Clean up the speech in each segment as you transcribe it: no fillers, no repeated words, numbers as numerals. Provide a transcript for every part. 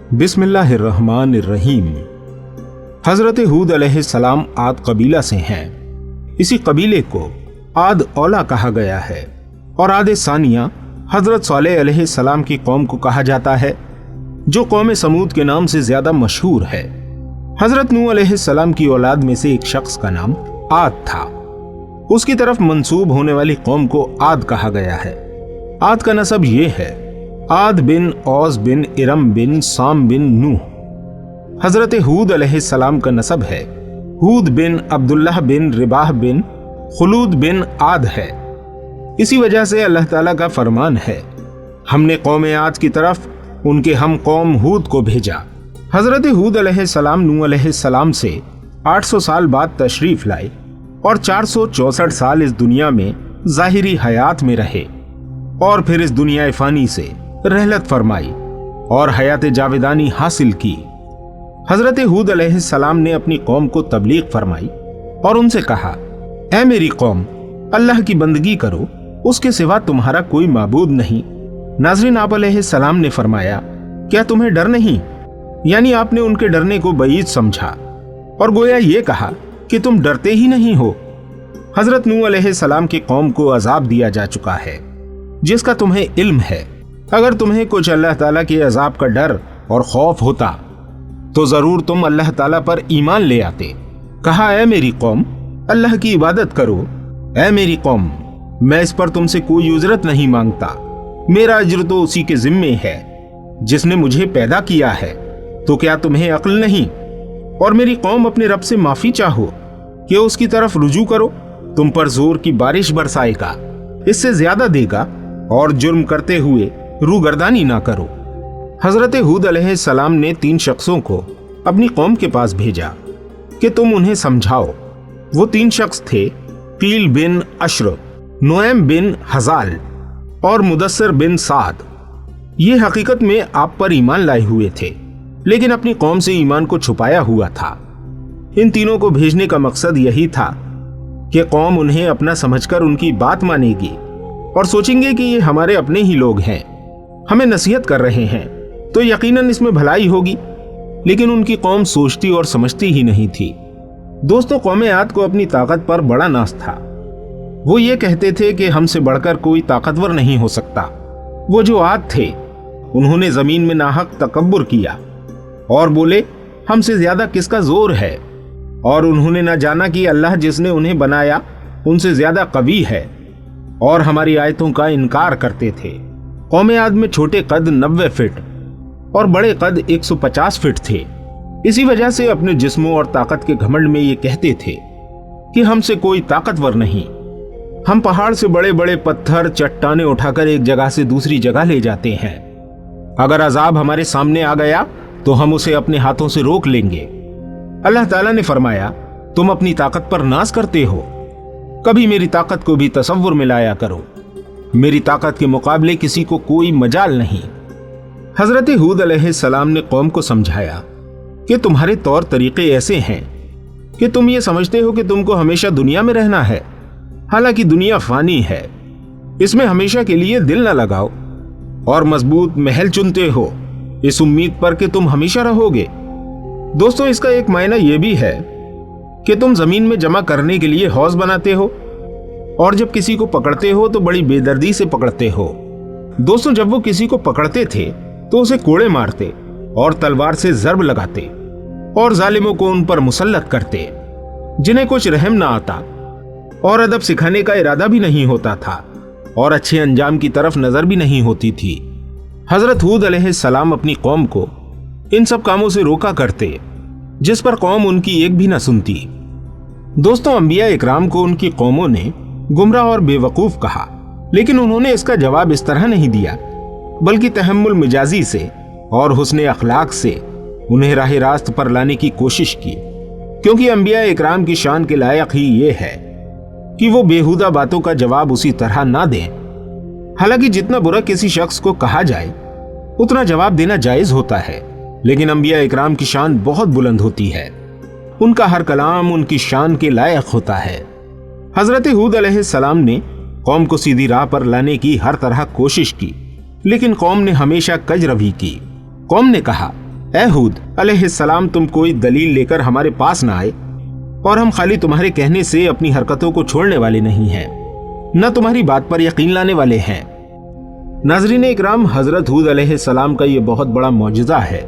बिस्मिल्लाहिर्रहमानिर्रहीम। हजरत हूद अलैहिस्सलाम आद कबीला से हैं। इसी कबीले को आद औला कहा गया है और आद सानिया हजरत सालेह अलैहिस्सलाम की कौम को कहा जाता है, जो कौम समूद के नाम से ज्यादा मशहूर है। हजरत नूह अलैहिस्सलाम की औलाद में से एक शख्स का नाम आद था। उसकी तरफ मंसूब होने वाली कौम को आद कहा गया है। आद का नसब ये है, आद बिन औस बिन इरम बिन साम बिन नूह। हजरत हूद अलैहिस्सलाम का नसब है, हूद बिन अब्दुल्लाह बिन रिबाह बिन खुलूद बिन आद है। इसी वजह से अल्लाह ताला का फरमान है, हमने कौम आद की तरफ उनके हम कौम हूद को भेजा। हजरत हूद अलैहिस्सलाम नूह अलैहिस्सलाम से 800 साल बाद तशरीफ लाए और 464 साल इस दुनिया में जाहिरी हयात में रहे और फिर इस दुनिया फानी से रहलत फरमाई और हयात जावेदानी हासिल की। हजरत हूद अलैहिस्सलाम ने अपनी कौम को तबलीग फरमाई और उनसे कहा, ऐ मेरी कौम, अल्लाह की बंदगी करो, उसके सिवा तुम्हारा कोई माबूद नहीं। नाज़रीन, आप अलैहिस्सलाम ने फरमाया, क्या तुम्हें डर नहीं? यानी आपने उनके डरने को बईद समझा और गोया ये कहा कि तुम डरते ही नहीं हो। हजरत नूह अलैहिस्सलाम की कौम को अजाब दिया जा चुका है, जिसका तुम्हें इल्म है। अगर तुम्हें कुछ अल्लाह ताला के अजाब का डर और खौफ होता तो जरूर तुम अल्लाह ताला पर ईमान ले आते। कहा, ऐ मेरी कौम, अल्लाह की इबादत करो। ऐ मेरी कौम, मैं इस पर तुमसे कोई उजरत नहीं मांगता, मेरा अज्र तो उसी के जिम्मे है जिसने मुझे पैदा किया है। तो क्या तुम्हें अक्ल नहीं? और मेरी कौम, अपने रब से माफी चाहो कि उसकी तरफ रुजू करो, तुम पर जोर की बारिश बरसाएगा, इससे ज्यादा देगा, और जुर्म करते हुए रूगर्दानी ना करो। हजरत हूद अलैहिस्सलाम ने 3 शख्सों को अपनी कौम के पास भेजा कि तुम उन्हें समझाओ। वो 3 शख्स थे, कील बिन अश्र, नुएम बिन हजाल और मुदस्सर बिन साद। ये हकीकत में आप पर ईमान लाए हुए थे, लेकिन अपनी कौम से ईमान को छुपाया हुआ था। इन तीनों को भेजने का मकसद यही था कि कौम उन्हें अपना समझकर उनकी बात मानेगी और सोचेंगे कि ये हमारे अपने ही लोग हैं, हमें नसीहत कर रहे हैं, तो यकीनन इसमें भलाई होगी। लेकिन उनकी कौम सोचती और समझती ही नहीं थी। दोस्तों, कौम आद को अपनी ताकत पर बड़ा नाज था। वो ये कहते थे कि हमसे बढ़कर कोई ताकतवर नहीं हो सकता। वो जो आद थे, उन्होंने जमीन में नाहक तकब्बुर किया और बोले, हमसे ज्यादा किसका जोर है। और उन्होंने ना जाना कि अल्लाह जिसने उन्हें बनाया उनसे ज्यादा कवी है और हमारी आयतों का इनकार करते थे। कौम आद में छोटे कद 90 फीट और बड़े कद 150 फीट थे। इसी वजह से अपने जिस्मों और ताकत के घमंड में ये कहते थे कि हमसे कोई ताकतवर नहीं। हम पहाड़ से बड़े बड़े पत्थर चट्टाने उठाकर एक जगह से दूसरी जगह ले जाते हैं। अगर अजाब हमारे सामने आ गया तो हम उसे अपने हाथों से रोक लेंगे। अल्लाह ताला ने फरमाया, तुम अपनी ताकत पर नाज करते हो, कभी मेरी ताकत को भी तसव्वुर में लाया करो। मेरी ताकत के मुकाबले किसी को कोई मजाल नहीं। हजरत हूद अलैहिस्सलाम ने कौम को समझाया कि तुम्हारे तौर तरीके ऐसे हैं कि तुम ये समझते हो कि तुमको हमेशा दुनिया में रहना है, हालांकि दुनिया फानी है। इसमें हमेशा के लिए दिल न लगाओ और मजबूत महल चुनते हो इस उम्मीद पर कि तुम हमेशा रहोगे। दोस्तों, इसका एक मायना यह भी है कि तुम जमीन में जमा करने के लिए हौज बनाते हो और जब किसी को पकड़ते हो तो बड़ी बेदर्दी से पकड़ते हो। दोस्तों, जब वो किसी को पकड़ते थे तो उसे कोड़े मारते और तलवार से जर्ब लगाते और जालिमों को उन पर मुसल्लत करते, जिन्हें कुछ रहम ना आता और अदब सिखाने का इरादा भी नहीं होता था और अच्छे अंजाम की तरफ नजर भी नहीं होती थी। हजरत हूद अलैहिस्सलाम अपनी कौम को इन सब कामों से रोका करते, जिस पर कौम उनकी एक भी न सुनती। दोस्तों, अंबिया इकराम को उनकी कौमों ने गुमराह और बेवकूफ कहा, लेकिन उन्होंने इसका जवाब इस तरह नहीं दिया, बल्कि तहम्मुल मिजाजी से और हुस्न अखलाक से उन्हें राह रास्त पर लाने की कोशिश की। क्योंकि अंबिया इकराम की शान के लायक ही ये है कि वो बेहुदा बातों का जवाब उसी तरह ना दें। हालांकि जितना बुरा किसी शख्स को कहा जाए उतना जवाब देना जायज होता है, लेकिन अंबिया इकराम की शान बहुत बुलंद होती है। उनका हर कलाम उनकी शान के लायक होता है। हजरत हूद अलैहिस्सलाम ने कौम को सीधी राह पर लाने की हर तरह कोशिश की, लेकिन कौम ने हमेशा कजरवी की। कौम ने कहा, اے ہود علیہ السلام، تم کوئی دلیل لے کر ہمارے پاس نہ آئے، اور ہم خالی تمہارے کہنے سے اپنی حرکتوں کو چھوڑنے والے نہیں ہیں، نہ تمہاری بات پر یقین لانے والے ہیں۔ ناظرین اکرام، حضرت ہود علیہ السلام کا یہ بہت بڑا معجزہ ہے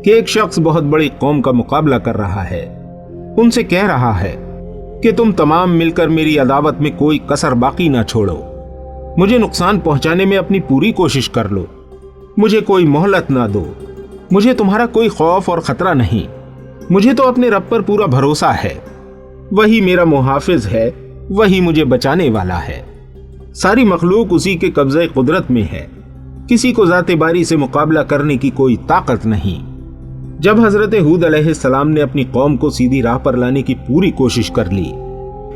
کہ ایک شخص بہت بڑی قوم کا مقابلہ کر رہا ہے، ان سے کہہ رہا ہے کہ تم تمام مل کر میری عداوت میں کوئی کسر باقی نہ چھوڑو، مجھے نقصان پہنچانے میں اپنی پوری کوشش کر لو، مجھے کوئی مہلت نہ دو، مجھے تمہارا کوئی خوف اور خطرہ نہیں، مجھے تو اپنے رب پر پورا بھروسہ ہے، وہی میرا محافظ ہے، وہی مجھے بچانے والا ہے، ساری مخلوق اسی کے قبضہ قدرت میں ہے، کسی کو ذات باری سے مقابلہ کرنے کی کوئی طاقت نہیں۔ جب حضرت ہود علیہ السلام نے اپنی قوم کو سیدھی راہ پر لانے کی پوری کوشش کر لی،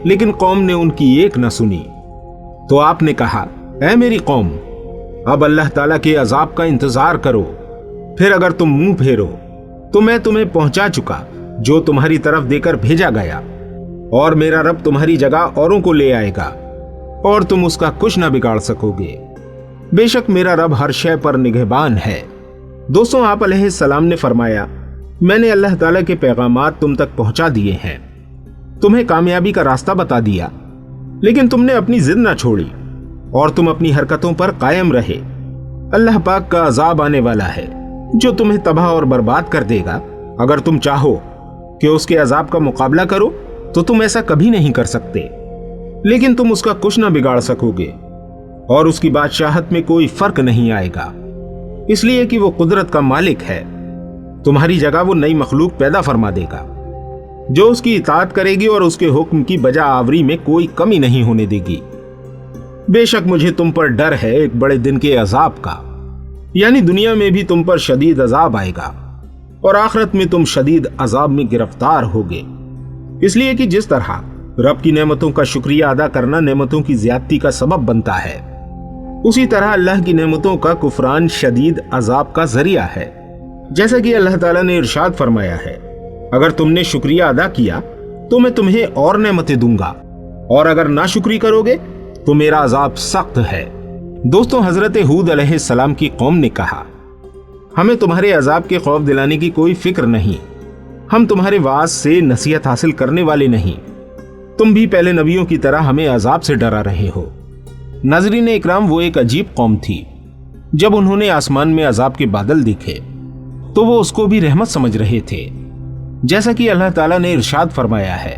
لیکن قوم نے ان کی ایک نہ سنی، تو آپ نے کہا، اے میری قوم، اب اللہ تعالیٰ کے عذاب کا انتظار کرو، پھر اگر تم منہ پھیرو تو میں تمہیں پہنچا چکا جو تمہاری طرف دے کر بھیجا گیا، اور میرا رب تمہاری جگہ اوروں کو لے آئے گا، اور تم اس کا کچھ نہ بگاڑ سکو گے، بے شک میرا رب ہر شے پر نگہبان ہے۔ دوستوں، آپ علیہ السلام نے فرمایا، میں نے اللہ تعالیٰ کے پیغامات تم تک پہنچا دیے ہیں، تمہیں کامیابی کا راستہ بتا دیا، لیکن تم نے اپنی ضد نہ چھوڑی اور تم اپنی حرکتوں پر قائم رہے۔ اللہ پاک کا عذاب آنے والا ہے جو تمہیں تباہ اور برباد کر دے گا۔ اگر تم چاہو کہ اس کے عذاب کا مقابلہ کرو تو تم ایسا کبھی نہیں کر سکتے، لیکن تم اس کا کچھ نہ بگاڑ سکو گے، اور اس کی بادشاہت میں کوئی فرق نہیں آئے گا، اس لیے کہ وہ قدرت کا مالک ہے۔ تمہاری جگہ وہ نئی مخلوق پیدا فرما دے گا جو اس کی اطاعت کرے گی اور اس کے حکم کی بجا آوری میں کوئی کمی نہیں ہونے دے گی۔ بے شک مجھے تم پر ڈر ہے ایک بڑے دن کے عذاب کا، یعنی دنیا میں بھی تم پر شدید عذاب آئے گا اور آخرت میں تم شدید عذاب میں گرفتار ہوگے، اس لیے کہ جس طرح رب کی نعمتوں کا شکریہ ادا کرنا نعمتوں کی زیادتی کا سبب بنتا ہے، اسی طرح اللہ کی نعمتوں کا کفران شدید عذاب کا ذریعہ ہے۔ جیسا کہ اللہ تعالیٰ نے ارشاد فرمایا ہے، اگر تم نے شکریہ ادا کیا تو میں تمہیں اور نعمتیں دوں گا، اور اگر ناشکری کرو گے تو میرا عذاب سخت ہے۔ دوستوں، حضرت ہود علیہ السلام کی قوم نے کہا، ہمیں تمہارے عذاب کے خوف دلانے کی کوئی فکر نہیں، ہم تمہارے وعظ سے نصیحت حاصل کرنے والے نہیں، تم بھی پہلے نبیوں کی طرح ہمیں عذاب سے ڈرا رہے ہو۔ ناظرین اکرام، وہ ایک عجیب قوم تھی۔ جب انہوں نے آسمان میں عذاب کے بادل دیکھے تو وہ اس کو بھی رحمت سمجھ رہے تھے، جیسا کہ اللہ تعالیٰ نے ارشاد فرمایا ہے،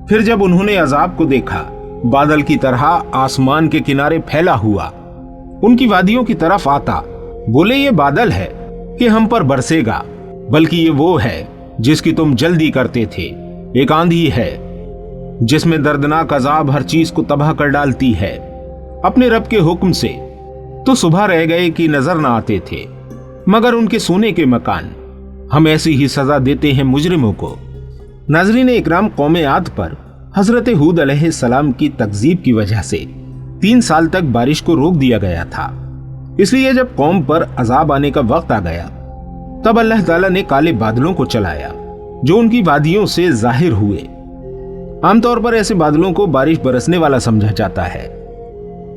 پھر جب انہوں نے عذاب کو دیکھا بادل کی طرح آسمان کے کنارے پھیلا ہوا، ان کی وادیوں کی طرف آتا، بولے یہ بادل ہے کہ ہم پر برسے گا، بلکہ یہ وہ ہے جس کی تم جلدی کرتے تھے، ایک آندھی ہے جس میں دردناک عذاب ہر چیز کو تباہ کر ڈالتی ہے، اپنے رب کے حکم سے تو صبح رہ گئے کہ نظر نہ آتے تھے مگر ان کے سونے کے مکان، ہم ایسی ہی سزا دیتے ہیں مجرموں کو۔ ناظرین اکرام، قوم عاد پر حضرت ہود علیہ السلام کی تکذیب کی وجہ سے 3 سال تک بارش کو روک دیا گیا تھا، اس لیے جب قوم پر عذاب آنے کا وقت آ گیا تب اللہ تعالیٰ نے کالے بادلوں کو چلایا جو ان کی وادیوں سے ظاہر ہوئے۔ عام طور پر ایسے بادلوں کو بارش برسنے والا سمجھا جاتا ہے۔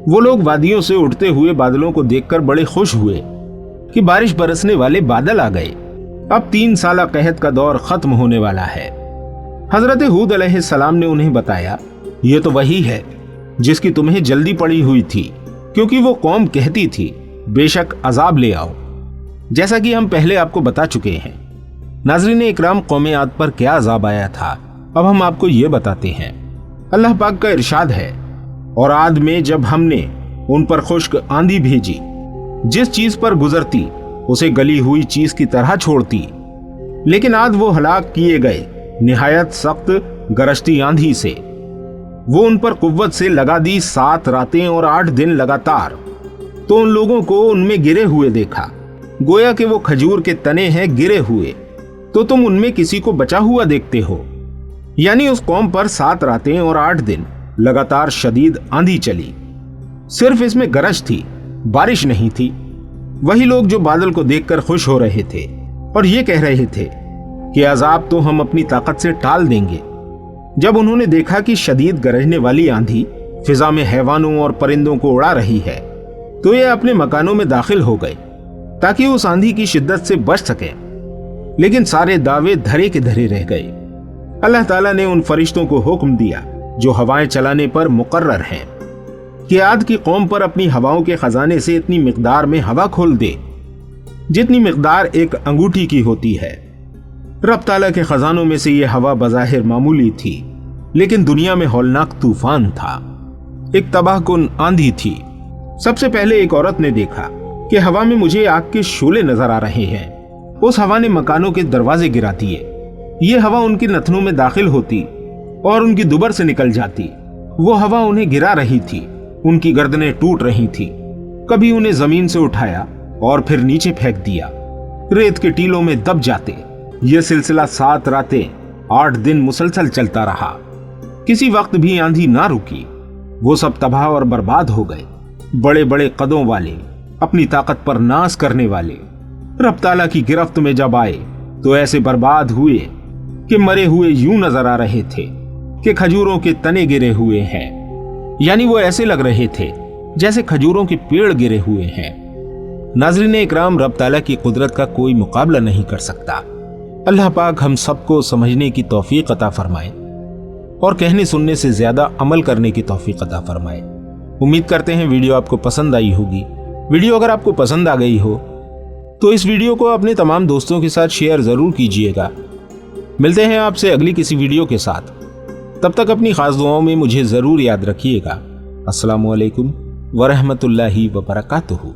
وہ لوگ وادیوں سے اٹھتے ہوئے بادلوں کو دیکھ کر بڑے خوش ہوئے کہ بارش برسنے والے بادل آ گئے، اب 3 سالہ قحط کا دور ختم ہونے والا ہے۔ حضرت ہود علیہ السلام نے انہیں بتایا، یہ تو وہی ہے جس کی تمہیں جلدی پڑی ہوئی تھی، کیونکہ وہ قوم کہتی تھی بے شک عذاب لے آؤ، جیسا کہ ہم پہلے آپ کو بتا چکے ہیں۔ ناظرین اکرام، قوم عاد پر کیا عذاب آیا تھا اب ہم آپ کو یہ بتاتے ہیں۔ اللہ پاک کا ارشاد ہے، اور عاد میں جب ہم نے ان پر خشک آندھی بھیجی، جس چیز پر گزرتی اسے گلی ہوئی چیز کی طرح چھوڑتی، لیکن عاد وہ ہلاک کیے گئے نہایت سخت گرجتی آندھی سے۔ وہ ان پر قوت سے لگا دی 7 راتیں اور 8 دن لگاتار، تو ان لوگوں کو ان میں گرے ہوئے دیکھا، گویا کہ وہ کھجور کے تنے ہیں گرے ہوئے، تو تم ان میں کسی کو بچا ہوا دیکھتے ہو۔ یعنی اس قوم پر 7 راتیں اور 8 دن لگاتار شدید آندھی چلی، صرف اس میں گرج تھی، بارش نہیں تھی۔ وہی لوگ جو بادل کو دیکھ کر خوش ہو رہے تھے اور یہ کہہ رہے تھے کہ عذاب تو ہم اپنی طاقت سے ٹال دیں گے، جب انہوں نے دیکھا کہ شدید گرجنے والی آندھی فضا میں حیوانوں اور پرندوں کو اڑا رہی ہے تو یہ اپنے مکانوں میں داخل ہو گئے تاکہ اس آندھی کی شدت سے بچ سکیں लेकिन सारे दावे धरे के धरे रह गए। अल्लाह ताला ने उन फरिश्तों को हुक्म दिया जो हवाएं चलाने पर मुकर्रर हैं कि आद की कौम पर अपनी हवाओं के खजाने से इतनी मिकदार में हवा खोल दे जितनी मिकदार एक अंगूठी की होती है। रब ताला के खजानों में से यह हवा बज़ाहिर मामूली थी, लेकिन दुनिया में हौलनाक तूफान था, एक तबाहकुन आंधी थी। सबसे पहले एक औरत ने देखा कि हवा में मुझे आग के शोले नजर आ रहे हैं। उस हवा ने मकानों के दरवाजे गिरा दिए। ये हवा उनकी नथनों में दाखिल होती और उनकी दुबर से निकल जाती। वो हवा उन्हें गिरा रही थी, उनकी गर्दनें टूट रही थी। कभी उन्हें जमीन से उठाया और फिर नीचे फेंक दिया, रेत के टीलों में दब जाते। यह सिलसिला 7 रातें 8 दिन मुसलसल चलता रहा। किसी वक्त भी आंधी ना रुकी। वो सब तबाह और बर्बाद हो गए। बड़े बड़े कदों वाले, अपनी ताकत पर नाज करने वाले रब ताला की गिरफ्त में जब आए तो ऐसे बर्बाद हुए कि मरे हुए यूं नजर आ रहे थे कि खजूरों के तने गिरे हुए हैं। यानी वो ऐसे लग रहे थे जैसे खजूरों के पेड़ गिरे हुए हैं। नाज़रीन इकराम, रब ताला की कुदरत का कोई मुकाबला नहीं कर सकता। अल्लाह पाक हम सबको समझने की तौफीक अता फरमाए और कहने सुनने से ज्यादा अमल करने की तौफीक अता फरमाए। उम्मीद करते हैं वीडियो आपको पसंद आई होगी। वीडियो अगर आपको पसंद आ गई हो तो इस वीडियो को अपने तमाम दोस्तों के साथ शेयर जरूर कीजिएगा। मिलते हैं आपसे अगली किसी वीडियो के साथ। तब तक अपनी खास दुआओं में मुझे जरूर याद रखिएगा। अस्सलामु अलैकुम वरहमतुल्लाहि वबरकातुहू।